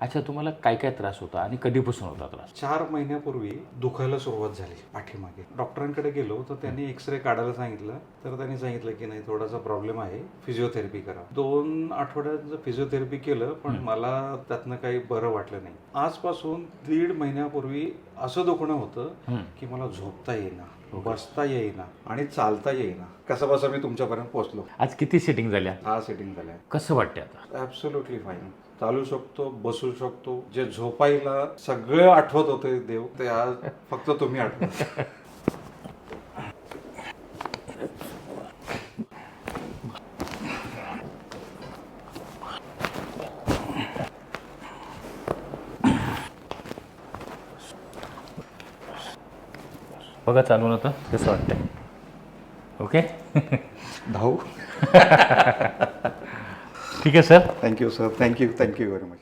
अच्छा, तुम्हाला काय काय त्रास होता आणि कधीपासून होता त्रास? 4 महिन्यापूर्वी दुखायला सुरुवात झाली पाठीमागे. डॉक्टरांकडे गेलो तर त्यांनी एक्सरे काढायला सांगितलं, तर त्यांनी सांगितलं की नाही, थोडासा प्रॉब्लेम आहे, फिजिओथेरपी करा. 2 आठवड्याचं फिजिओथेरपी केलं, पण मला त्यातनं काही बरं वाटलं नाही. आजपासून 1.5 महिन्यापूर्वी असं दुखणं होतं की मला झोपता येईना, बसता येईना आणि चालता येईना. कसं बसं मी तुमच्यापर्यंत पोहोचलो. आज किती सेटिंग झाल्या? 6 सेटिंग झाल्या. कसं वाटते आता? Absolutely fine. चालू शकतो, बसू शकतो. जे झोपायला सगळं आठवत होते देव, ते आज फक्त तुम्ही आठवत. बघा चालून आता कसं वाटतंय. ओके. धाऊ. ठीक आहे sir. Thank you sir, thank you very much.